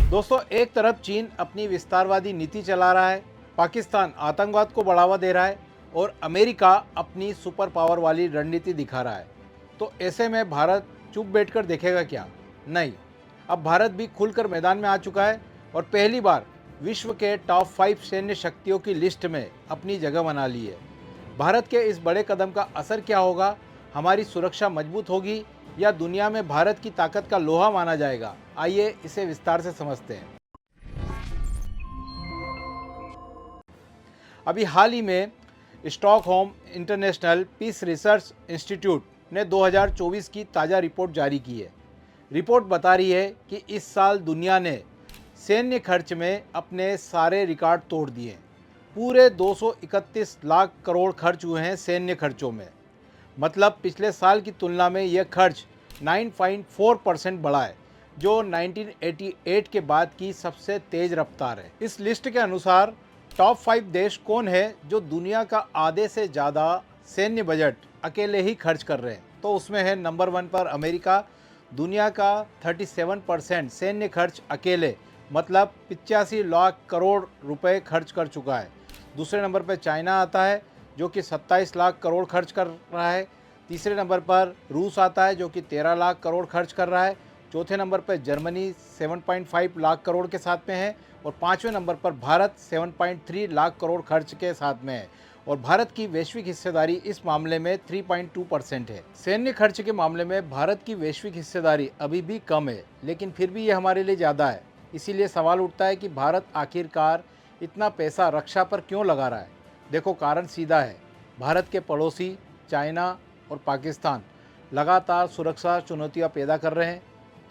दोस्तों, एक तरफ चीन अपनी विस्तारवादी नीति चला रहा है, पाकिस्तान आतंकवाद को बढ़ावा दे रहा है और अमेरिका अपनी सुपर पावर वाली रणनीति दिखा रहा है। तो ऐसे में भारत चुप बैठकर देखेगा क्या? नहीं, अब भारत भी खुलकर मैदान में आ चुका है और पहली बार विश्व के टॉप 5 सैन्य शक्तियों की लिस्ट में अपनी जगह बना ली है। भारत के इस बड़े कदम का असर क्या होगा? हमारी सुरक्षा मजबूत होगी या दुनिया में भारत की ताकत का लोहा माना जाएगा? आइए इसे विस्तार से समझते हैं। अभी हाल ही में Stockholm International Peace Research Institute ने 2024 की ताज़ा रिपोर्ट जारी की है। रिपोर्ट बता रही है कि इस साल दुनिया ने सैन्य खर्च में अपने सारे रिकॉर्ड तोड़ दिए। पूरे 231 लाख करोड़ खर्च हुए हैं सैन्य खर्चों में। मतलब पिछले साल की तुलना में यह खर्च 9.4% बढ़ा है, जो 1988 के बाद की सबसे तेज रफ्तार है। इस लिस्ट के अनुसार टॉप 5 देश कौन है जो दुनिया का आधे से ज़्यादा सैन्य बजट अकेले ही खर्च कर रहे हैं? तो उसमें है नंबर 1 पर अमेरिका। दुनिया का 37% सैन्य खर्च अकेले, मतलब 85 लाख करोड़ रुपए खर्च कर चुका है। दूसरे नंबर पर चाइना आता है जो कि 27 लाख करोड़ खर्च कर रहा है। तीसरे नंबर पर रूस आता है जो कि 13 लाख करोड़ खर्च कर रहा है। चौथे नंबर पर जर्मनी 7.5 लाख करोड़ के साथ में है और पाँचवें नंबर पर भारत 7.3 लाख करोड़ खर्च के साथ में है। और भारत की वैश्विक हिस्सेदारी इस मामले में 3.2% है। सैन्य खर्च के मामले में भारत की वैश्विक हिस्सेदारी अभी भी कम है, लेकिन फिर भी ये हमारे लिए ज़्यादा है। इसीलिए सवाल उठता है कि भारत आखिरकार इतना पैसा रक्षा पर क्यों लगा रहा है? देखो, कारण सीधा है। भारत के पड़ोसी चाइना और पाकिस्तान लगातार सुरक्षा चुनौतियां पैदा कर रहे हैं।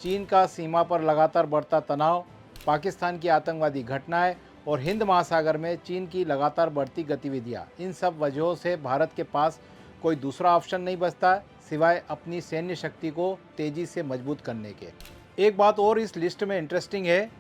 चीन का सीमा पर लगातार बढ़ता तनाव, पाकिस्तान की आतंकवादी घटनाएं और हिंद महासागर में चीन की लगातार बढ़ती गतिविधियां, इन सब वजहों से भारत के पास कोई दूसरा ऑप्शन नहीं बचता सिवाय अपनी सैन्य शक्ति को तेज़ी से मजबूत करने के। एक बात और इस लिस्ट में इंटरेस्टिंग है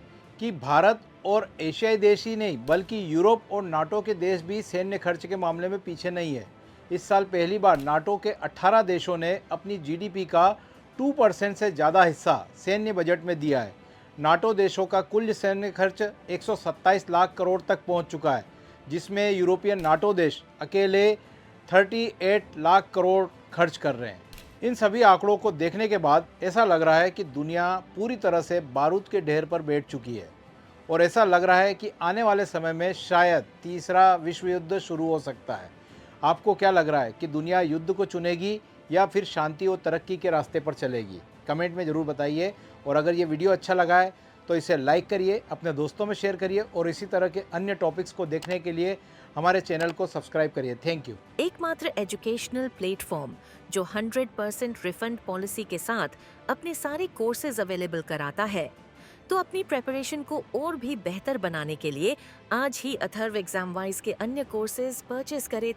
कि भारत और एशियाई देश ही नहीं बल्कि यूरोप और नाटो के देश भी सैन्य खर्च के मामले में पीछे नहीं है। इस साल पहली बार नाटो के 18 देशों ने अपनी जीडीपी का 2% से ज़्यादा हिस्सा सैन्य बजट में दिया है। नाटो देशों का कुल सैन्य खर्च 127 लाख करोड़ तक पहुंच चुका है, जिसमें यूरोपियन नाटो देश अकेले 38 लाख करोड़ खर्च कर रहे हैं। इन सभी आंकड़ों को देखने के बाद ऐसा लग रहा है कि दुनिया पूरी तरह से बारूद के ढेर पर बैठ चुकी है और ऐसा लग रहा है कि आने वाले समय में शायद तीसरा विश्व युद्ध शुरू हो सकता है। आपको क्या लग रहा है कि दुनिया युद्ध को चुनेगी या फिर शांति और तरक्की के रास्ते पर चलेगी? कमेंट में ज़रूर बताइए। और अगर ये वीडियो अच्छा लगा है तो इसे लाइक करिए, अपने दोस्तों में शेयर करिए और इसी तरह के अन्य टॉपिक्स को देखने के लिए हमारे चैनल को सब्सक्राइब करिए। Thank you. एकमात्र एजुकेशनल प्लेटफॉर्म जो 100% रिफंड पॉलिसी के साथ अपने सारे कोर्सेज अवेलेबल कराता है। तो अपनी प्रेपरेशन को और भी बेहतर बनाने के लिए आज ही अथर्व एग्जाम वाइज के अन्य कोर्सेज परचेज करें।